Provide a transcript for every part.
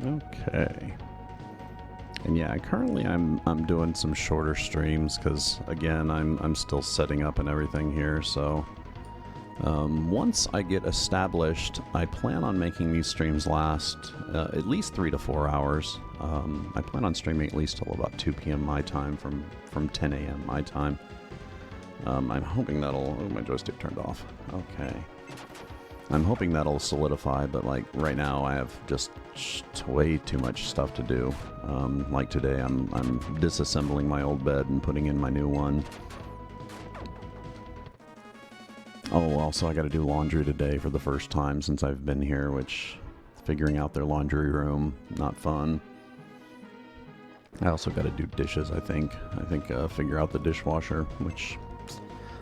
Okay. And yeah, currently I'm doing some shorter streams because again I'm still setting up and everything here. So once I get established, I plan on making these streams last at least 3 to 4 hours. I plan on streaming at least till about 2 p.m. my time from 10 a.m. my time. I'm hoping that'll... Oh, my joystick turned off. Okay. I'm hoping that'll solidify, but like right now I have just way too much stuff to do. Like today I'm disassembling my old bed and putting in my new one. Oh, also I got to do laundry today for the first time since I've been here, which figuring out their laundry room, not fun. I also got to do dishes, I think. Figure out the dishwasher, which,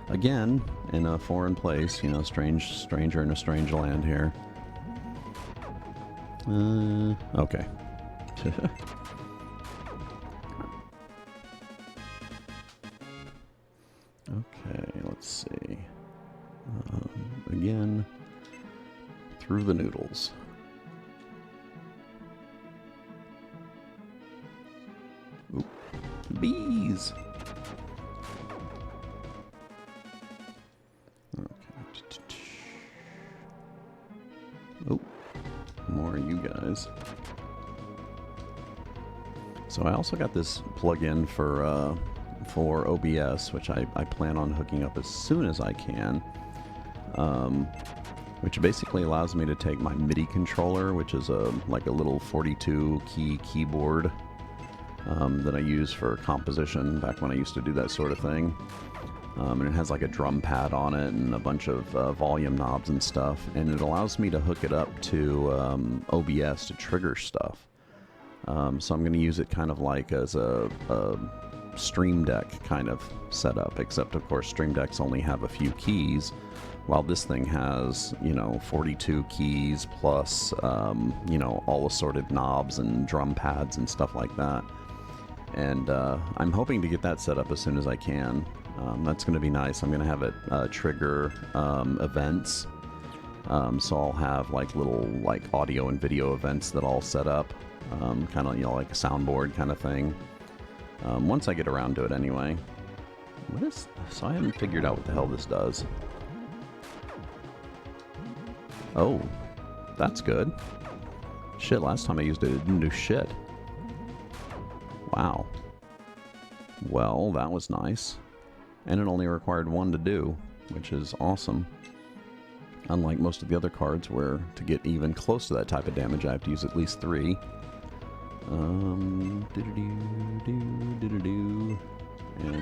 again, in a foreign place, you know, stranger in a strange land here. Okay. Okay, let's see. Again, through the noodles. Oop. Bees! Okay. Oh, more of you guys. So I also got this plugin for OBS, which I plan on hooking up as soon as I can. Which basically allows me to take my MIDI controller, which is like a little 42 key keyboard that I use for composition back when I used to do that sort of thing. And it has like a drum pad on it and a bunch of volume knobs and stuff, and it allows me to hook it up to OBS to trigger stuff. So I'm going to use it kind of like as a Stream Deck kind of setup, except of course Stream Decks only have a few keys, while this thing has, you know, 42 keys plus, you know, all assorted knobs and drum pads and stuff like that. And I'm hoping to get that set up as soon as I can. That's going to be nice. I'm going to have it trigger events. So I'll have like little like audio and video events that I'll set up, kind of, you know, like a soundboard kind of thing. Once I get around to it anyway. So I haven't figured out what the hell this does. Oh, that's good. Shit, last time I used it, it didn't do shit. Wow. Well, that was nice. And it only required one to do, which is awesome. Unlike most of the other cards where to get even close to that type of damage I have to use at least 3. And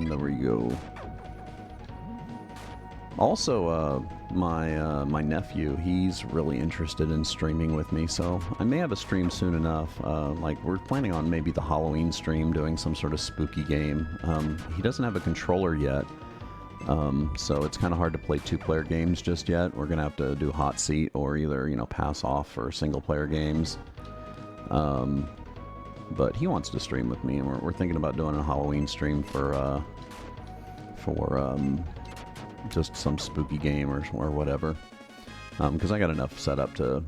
there we go. Also, my nephew, he's really interested in streaming with me, so I may have a stream soon enough. Like, we're planning on maybe the Halloween stream, doing some sort of spooky game. He doesn't have a controller yet, so it's kind of hard to play 2-player games just yet. We're gonna have to do hot seat or either, you know, pass off for single-player games. But he wants to stream with me, and we're thinking about doing a Halloween stream for just some spooky game or whatever. Because I got enough set up to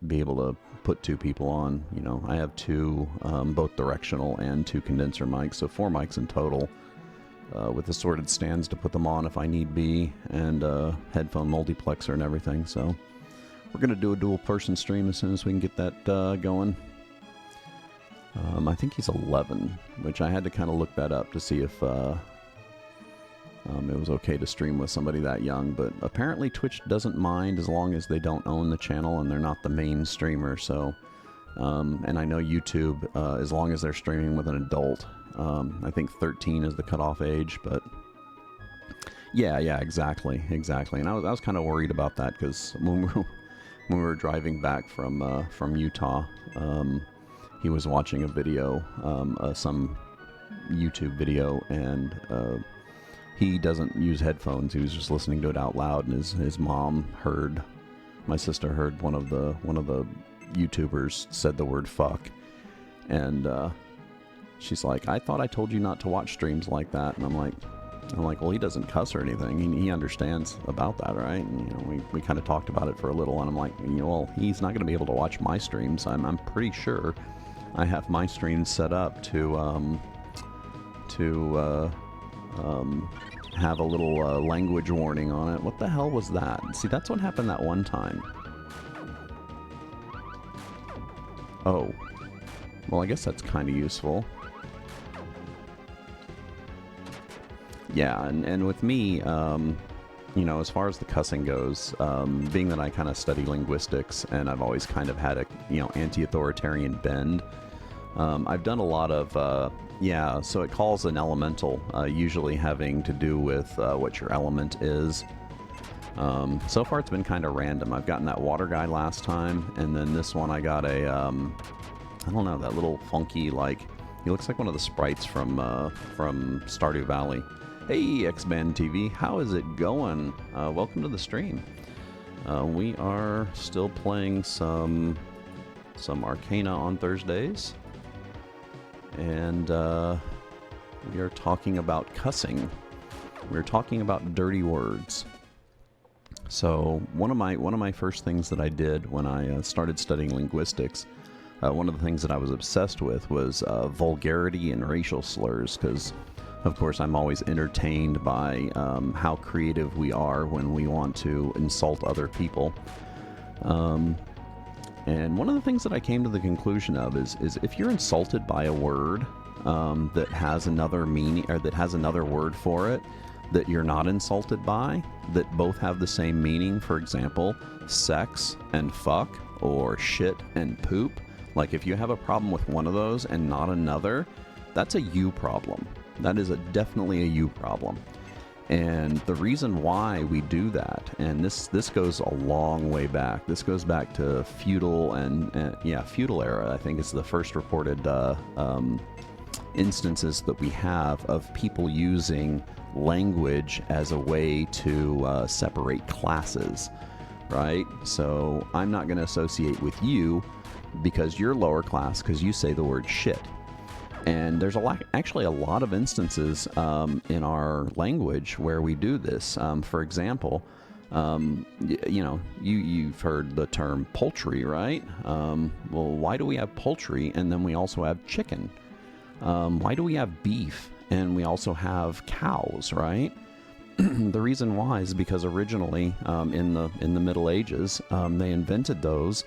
be able to put 2 people on. You know, I have 2 both directional and 2 condenser mics, so 4 mics in total, with assorted stands to put them on if I need be, and headphone multiplexer and everything. So we're gonna do a dual person stream as soon as we can get that going. I think he's 11, which I had to kind of look that up to see if it was okay to stream with somebody that young, but apparently Twitch doesn't mind as long as they don't own the channel and they're not the main streamer. So, and I know YouTube, as long as they're streaming with an adult, I think 13 is the cutoff age, but yeah, exactly. And I was kind of worried about that because when we were driving back from Utah, he was watching a video, some YouTube video, and he doesn't use headphones. He was just listening to it out loud, and his mom heard, my sister heard one of the YouTubers said the word fuck, and she's like, I thought I told you not to watch streams like that. And I'm like, well, he doesn't cuss or anything. He understands about that, right? And, you know, we kind of talked about it for a little, and I'm like, you know, well, he's not going to be able to watch my streams. I'm pretty sure I have my stream set up to have a little language warning on it. What the hell was that? See, that's what happened that one time. Oh. Well, I guess that's kind of useful. Yeah, and with me, you know, as far as the cussing goes, being that I kind of study linguistics and I've always kind of had a, you know, anti-authoritarian bend, I've done a lot of, yeah, so it calls an elemental, usually having to do with what your element is. So far it's been kind of random. I've gotten that water guy last time, and then this one I got a, I don't know, that little funky, like, he looks like one of the sprites from Stardew Valley. Hey, X-Band TV, how is it going? Welcome to the stream. We are still playing some Arcana on Thursdays, and we are talking about cussing. We're talking about dirty words. So one of my first things that I did when I started studying linguistics, one of the things that I was obsessed with was vulgarity and racial slurs, because of course I'm always entertained by how creative we are when we want to insult other people. And one of the things that I came to the conclusion of is if you're insulted by a word that has another meaning, or that has another word for it that you're not insulted by, that both have the same meaning, for example, sex and fuck, or shit and poop, like if you have a problem with one of those and not another, that's a you problem. That is definitely a you problem. And the reason why we do that, and this goes a long way back. This goes back to feudal feudal era. I think it's the first reported instances that we have of people using language as a way to separate classes, right? So I'm not going to associate with you because you're lower class because you say the word shit. And there's actually a lot of instances in our language where we do this. For example, you know, you've heard the term poultry, right? Well, why do we have poultry and then we also have chicken? Why do we have beef and we also have cows, right? The reason why is because originally in the Middle Ages, they invented those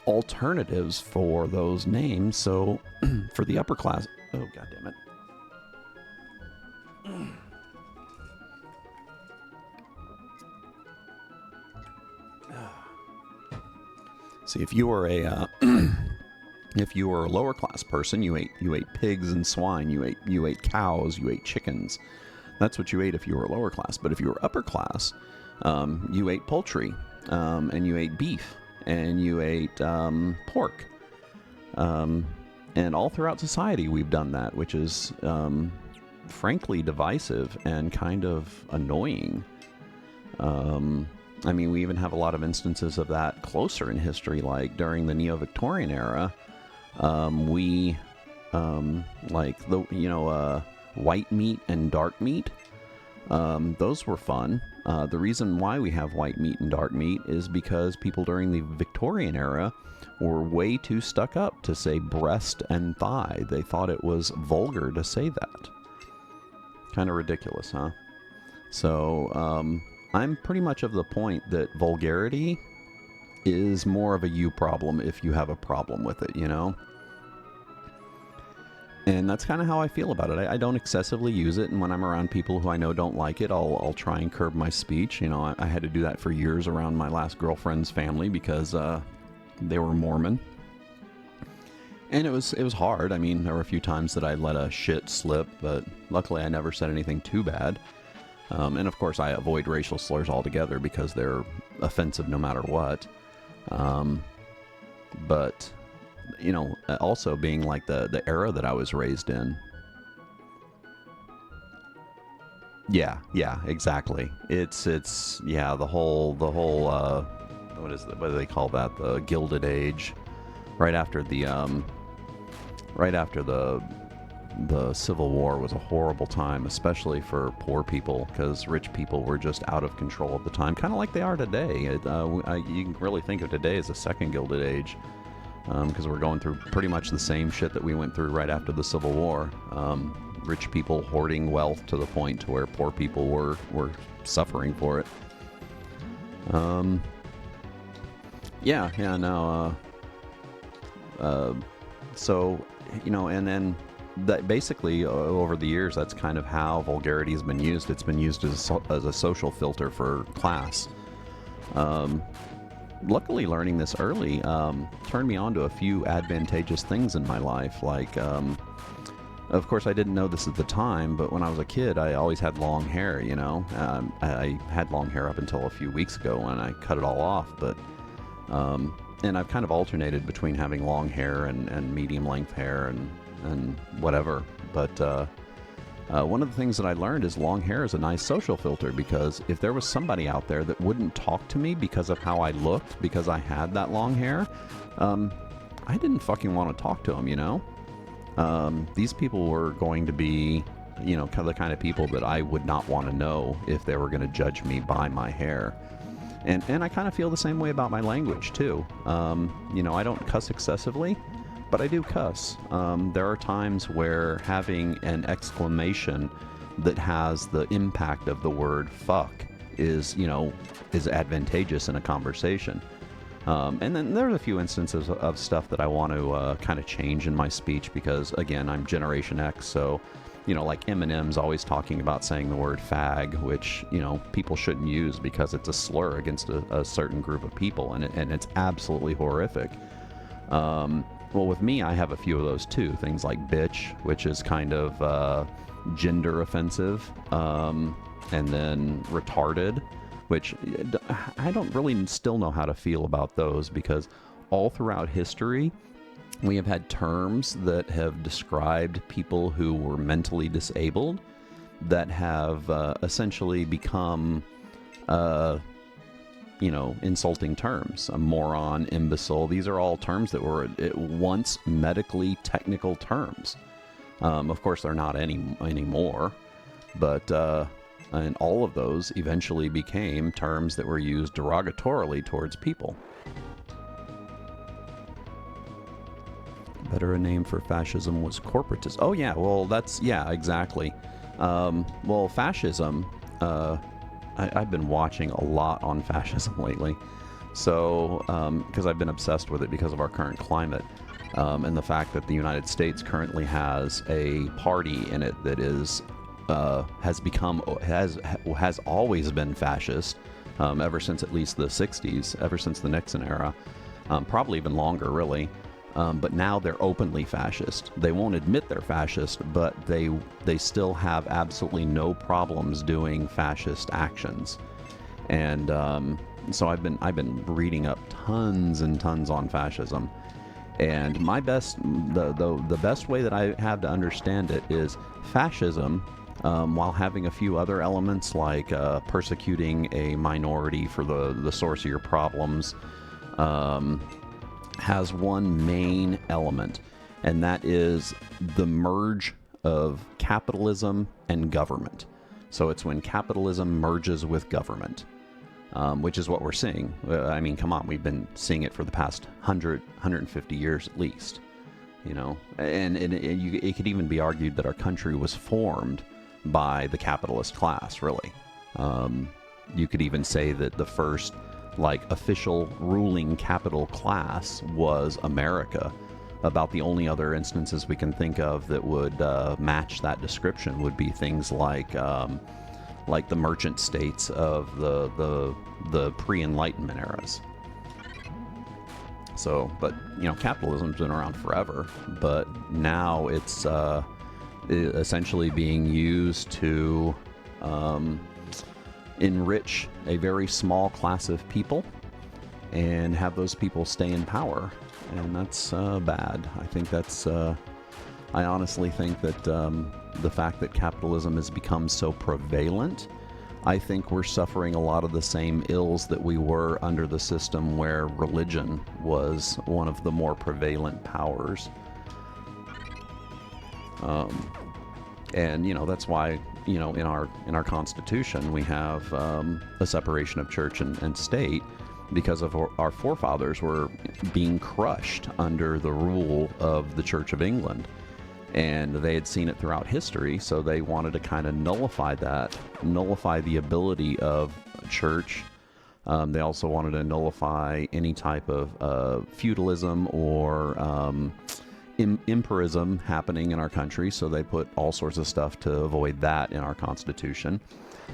alternatives for those names. So for the upper class, oh god damn it. See, if you were a if you were a lower class person, you ate pigs and swine, you ate cows, you ate chickens. That's what you ate if you were lower class. But if you were upper class, you ate poultry, and you ate beef, and you ate pork. And all throughout society we've done that, which is frankly divisive and kind of annoying. I mean, we even have a lot of instances of that closer in history, like during the Neo-Victorian era. We like the white meat and dark meat. Those were fun. The reason why we have white meat and dark meat is because people during the Victorian era were way too stuck up to say breast and thigh. They thought it was vulgar to say that. Kind of ridiculous, huh? So, I'm pretty much of the point that vulgarity is more of a you problem if you have a problem with it, you know? And that's kind of how I feel about it. I don't excessively use it, and when I'm around people who I know don't like it, I'll try and curb my speech. You know, I had to do that for years around my last girlfriend's family because they were Mormon. And it was hard. I mean, there were a few times that I let a shit slip, but luckily I never said anything too bad. And of course I avoid racial slurs altogether because they're offensive no matter what. But, you know, also being like the era that I was raised in. Yeah, exactly. It's yeah, the whole what do they call that? The Gilded Age. Right after the Civil War was a horrible time, especially for poor people, because rich people were just out of control at the time, kind of like they are today. You can really think of today as a second Gilded Age. because we're going through pretty much the same shit that we went through right after the Civil War. Rich people hoarding wealth to the point to where poor people were suffering for it. So, and then that basically over the years, that's kind of how vulgarity has been used. It's been used as a social filter for class. Luckily, learning this early turned me on to a few advantageous things in my life. Like, of course, I didn't know this at the time, but when I was a kid, I always had long hair, I had long hair up until a few weeks ago when I cut it all off, but... and I've kind of alternated between having long hair and medium-length hair and whatever. But one of the things that I learned is long hair is a nice social filter, because if there was somebody out there that wouldn't talk to me because of how I looked, because I had that long hair, I didn't fucking want to talk to them, These people were going to be, the kind of people that I would not want to know if they were going to judge me by my hair. And I kind of feel the same way about my language, too. I don't cuss excessively, but I do cuss. There are times where having an exclamation that has the impact of the word fuck is advantageous in a conversation. And then there's a few instances of stuff that I want to kind of change in my speech because, again, I'm Generation X, so... like Eminem's always talking about saying the word fag, which, people shouldn't use because it's a slur against a certain group of people, and it's absolutely horrific. Well, with me, I have a few of those too. Things like bitch, which is kind of gender offensive, and then retarded, which I don't really still know how to feel about those, because all throughout history, we have had terms that have described people who were mentally disabled that have essentially become, insulting terms. A moron, imbecile. These are all terms that were at once medically technical terms. Of course, they're not anymore, but and all of those eventually became terms that were used derogatorily towards people. Better a name for fascism was corporatism. Oh, yeah, well, exactly. Well, fascism, I've been watching a lot on fascism lately. So, because I've been obsessed with it because of our current climate, and the fact that the United States currently has a party in it that is, has always been fascist, ever since at least the 60s, ever since the Nixon era, probably even longer, really. But now they're openly fascist. They won't admit they're fascist, but they still have absolutely no problems doing fascist actions. And so I've been reading up tons and tons on fascism. And the best way that I have to understand it is fascism, while having a few other elements like persecuting a minority for the source of your problems, has one main element, and that is the merge of capitalism and government. So it's when capitalism merges with government, which is what we're seeing. I mean, come on, we've been seeing it for the past 150 years at least, and it could even be argued that our country was formed by the capitalist class, really. You could even say that the first official ruling capital class was America. About the only other instances we can think of that would match that description would be things like the merchant states of the pre-Enlightenment eras. So, but capitalism's been around forever, but now it's essentially being used to enrich a very small class of people and have those people stay in power, and that's bad. I think that's I honestly think that the fact that capitalism has become so prevalent, I think we're suffering a lot of the same ills that we were under the system where religion was one of the more prevalent powers. And that's why in our Constitution we have a separation of church and state, because of our forefathers were being crushed under the rule of the Church of England. And they had seen it throughout history, so they wanted to kind of nullify the ability of a church. They also wanted to nullify any type of feudalism or empirism happening in our country, so they put all sorts of stuff to avoid that in our Constitution.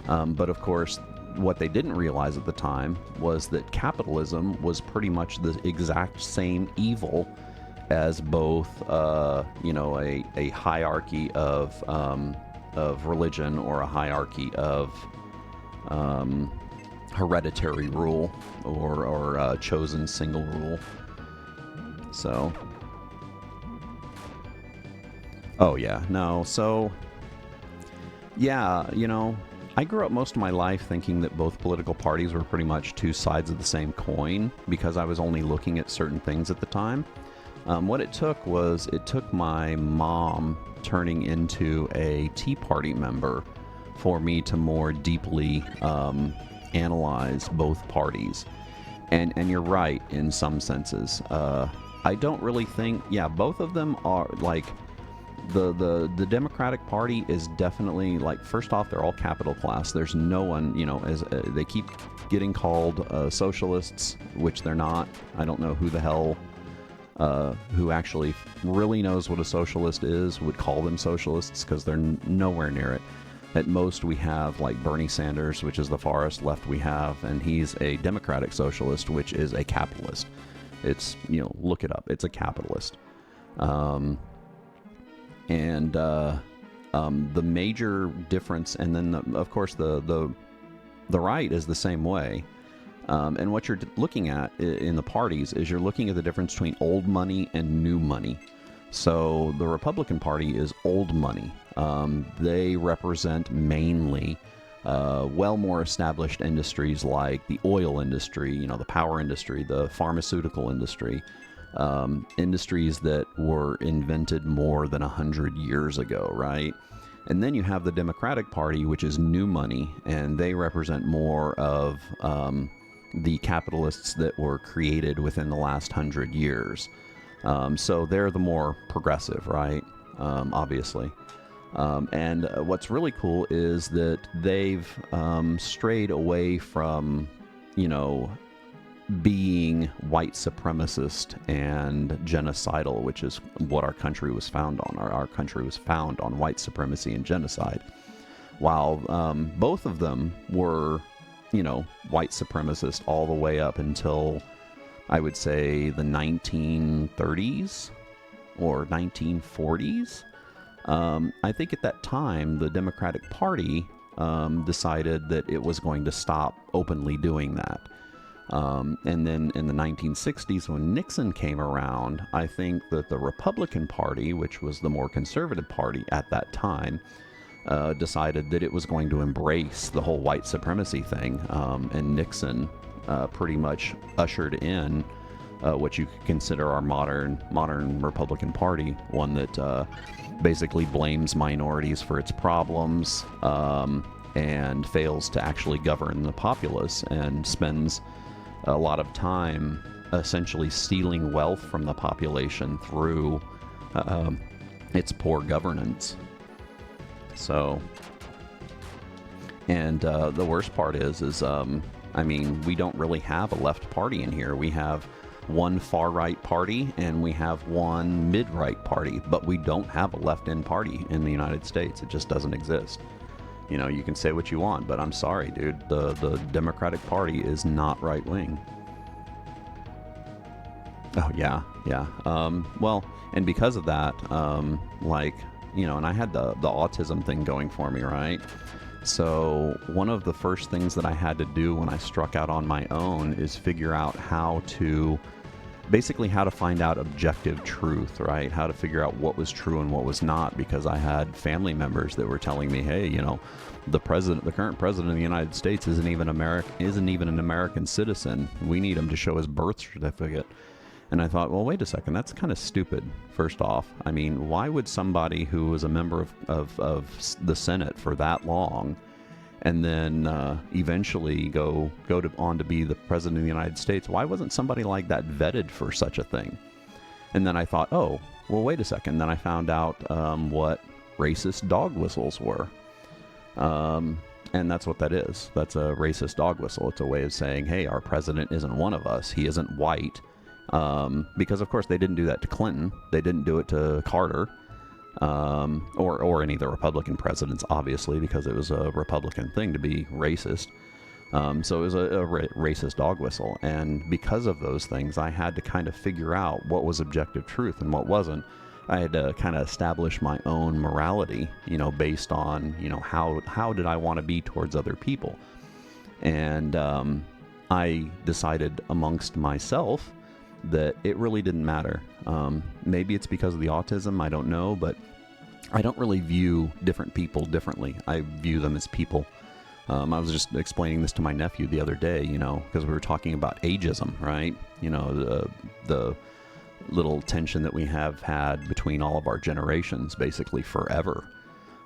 But of course, what they didn't realize at the time was that capitalism was pretty much the exact same evil as both, a hierarchy of religion or a hierarchy of hereditary rule or chosen single rule. So, I grew up most of my life thinking that both political parties were pretty much two sides of the same coin because I was only looking at certain things at the time. What it took my mom turning into a Tea Party member for me to more deeply analyze both parties. And you're right in some senses. I don't really think, both of them are like, the Democratic Party is definitely, like, first off, they're all capital class. There's no one, as they keep getting called socialists, which they're not. I don't know who the hell who actually really knows what a socialist is would call them socialists, because they're nowhere near it. At most, we have like Bernie Sanders, which is the farthest left we have, and he's a democratic socialist, which is a capitalist. It's, look it up. It's a capitalist. The major difference, and then of course the right is the same way. And what you're looking at in the parties is you're looking at the difference between old money and new money. So the Republican Party is old money. They represent mainly more established industries like the oil industry, the power industry, the pharmaceutical industry, industries that were invented more than 100 years ago, right? And then you have the Democratic Party, which is new money, and they represent more of the capitalists that were created within the last 100 years. So they're the more progressive, right? Obviously. And what's really cool is that they've strayed away from, being white supremacist and genocidal, which is what our country was found on. Our country was found on white supremacy and genocide. While both of them were, white supremacist all the way up until, I would say, the 1930s or 1940s. I think at that time, the Democratic Party decided that it was going to stop openly doing that. And then in the 1960s, when Nixon came around, I think that the Republican Party, which was the more conservative party at that time, decided that it was going to embrace the whole white supremacy thing. And Nixon pretty much ushered in what you could consider our modern Republican Party, one that basically blames minorities for its problems and fails to actually govern the populace and spends a lot of time essentially stealing wealth from the population through its poor governance. So, and the worst part is we don't really have a left party in here. We have one far-right party and we have one mid-right party, but we don't have a left-end party in the United States. It just doesn't exist. You can say what you want, but I'm sorry, dude. The Democratic Party is not right-wing. Oh, yeah. And because of that, and I had the autism thing going for me, right? So one of the first things that I had to do when I struck out on my own is figure out how to find out objective truth, right? How to figure out what was true and what was not, because I had family members that were telling me, hey, the current president of the United States isn't even an American citizen. We need him to show his birth certificate. And I thought, well, wait a second, that's kind of stupid, first off. I mean, why would somebody who was a member of the Senate for that long and then eventually on to be the president of the United States. Why wasn't somebody like that vetted for such a thing? And then I thought, oh, well, wait a second. Then I found out what racist dog whistles were. And that's what that is. That's a racist dog whistle. It's a way of saying, hey, our president isn't one of us. He isn't white. Because, of course, they didn't do that to Clinton. They didn't do it to Carter. Or any of the Republican presidents, obviously, because it was a Republican thing to be racist. So it was a racist dog whistle. And because of those things, I had to kind of figure out what was objective truth and what wasn't. I had to kind of establish my own morality, based on, how did I want to be towards other people. And I decided amongst myself that it really didn't matter. Maybe it's because of the autism, I don't know, but I don't really view different people differently. I view them as people. I was just explaining this to my nephew the other day, because we were talking about ageism, right? The little tension that we have had between all of our generations basically forever.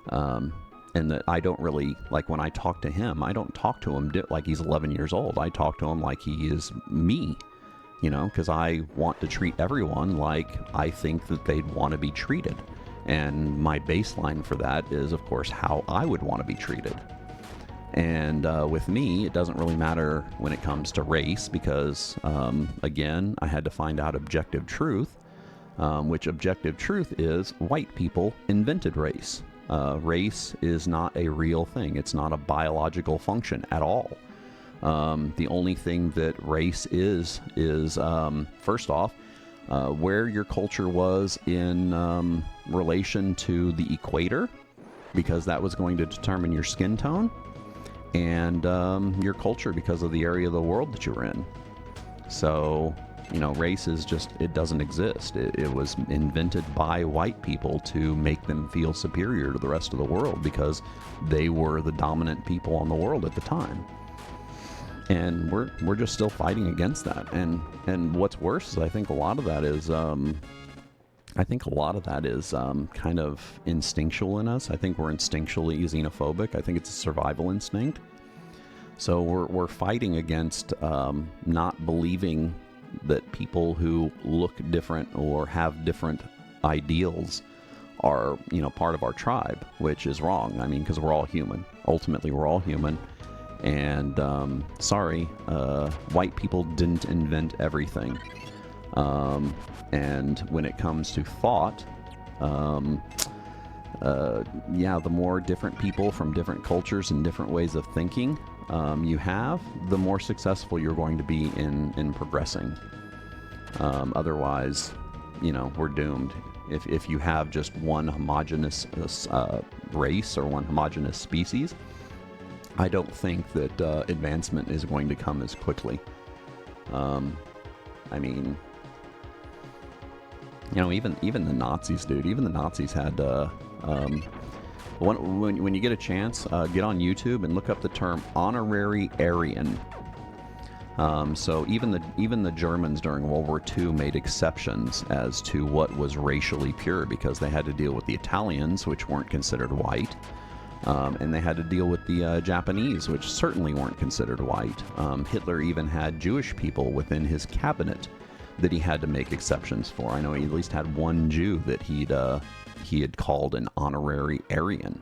And that I don't really, like when I talk to him, I don't talk to him like he's 11 years old. I talk to him like he is me, because I want to treat everyone like I think that they'd want to be treated. And my baseline for that is, of course, how I would want to be treated. And with me, it doesn't really matter when it comes to race because, again, I had to find out objective truth, which objective truth is white people invented race. Race is not a real thing. It's not a biological function at all. The only thing that race is first off, where your culture was in relation to the equator, because that was going to determine your skin tone, and your culture because of the area of the world that you're in. So, race is just, it doesn't exist. It was invented by white people to make them feel superior to the rest of the world because they were the dominant people on the world at the time. And we're just still fighting against that. And what's worse is I think a lot of that is kind of instinctual in us. I think we're instinctually xenophobic. I think it's a survival instinct. So we're fighting against not believing that people who look different or have different ideals are, part of our tribe, which is wrong. I mean, because we're all human. Ultimately, we're all human. And sorry, white people didn't invent everything. And when it comes to thought, the more different people from different cultures and different ways of thinking you have, the more successful you're going to be in progressing. Otherwise, we're doomed. If you have just one homogeneous race or one homogeneous species, I don't think that advancement is going to come as quickly. I mean, even the Nazis, dude. Even the Nazis had. When you get a chance, get on YouTube and look up the term honorary Aryan. So even the Germans during World War II made exceptions as to what was racially pure because they had to deal with the Italians, which weren't considered white. And they had to deal with the Japanese, which certainly weren't considered white. Hitler even had Jewish people within his cabinet that he had to make exceptions for. I know he at least had one Jew that he had called an honorary Aryan.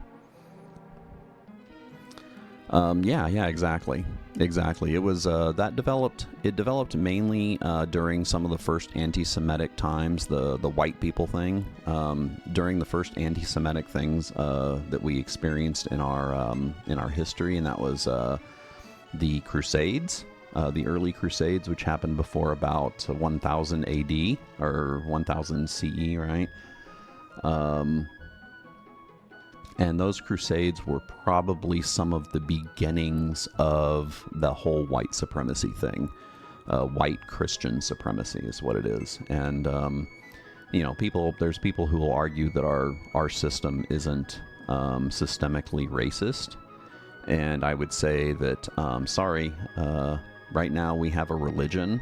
Exactly. It was that developed mainly during some of the first anti-Semitic times, the white people thing. During the first anti-Semitic things that we experienced in our history, and that was the Crusades, the early Crusades, which happened before about 1000 AD or 1000 CE, right? And those crusades were probably some of the beginnings of the whole white supremacy thing. White Christian supremacy is what it is. And, there's people who will argue that our system isn't systemically racist. And I would say that, right now we have a religion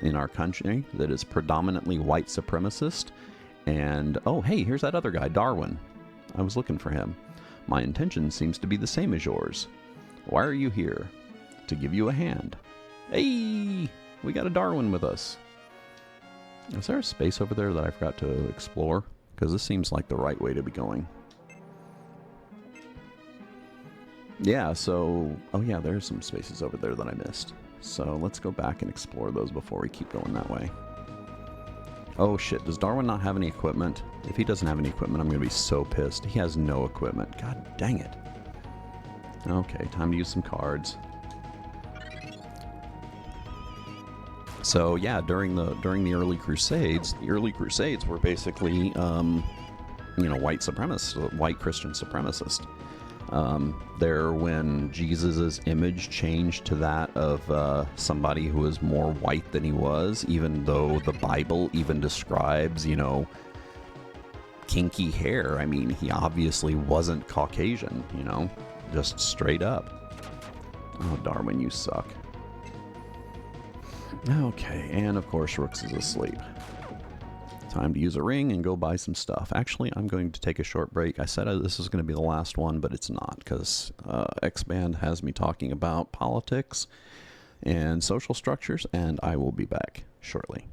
in our country that is predominantly white supremacist. And, oh, hey, here's that other guy, Darwin. I was looking for him. My intention seems to be the same as yours. Why are you here? To give you a hand. Hey! We got a Darwin with us. Is there a space over there that I forgot to explore? Because this seems like the right way to be going. Yeah, so... Oh yeah, there's some spaces over there that I missed. So let's go back and explore those before we keep going that way. Oh shit, does Darwin not have any equipment? If he doesn't have any equipment, I'm going to be so pissed. He has no equipment. God dang it. Okay, time to use some cards. So yeah, during the early Crusades, were basically, you know, white supremacists, white Christian supremacists. There, when Jesus's image changed to that of somebody who was more white than he was, even though the Bible even describes, you know, kinky hair. I mean, he obviously wasn't Caucasian, you know, just straight up. Oh, Darwin, you suck. Okay, and of course Rooks is asleep. Time to use a ring and go buy some stuff. Actually, I'm going to take a short break. I said this was going to be the last one, but it's not, because X-Band has me talking about politics and social structures, and I will be back shortly.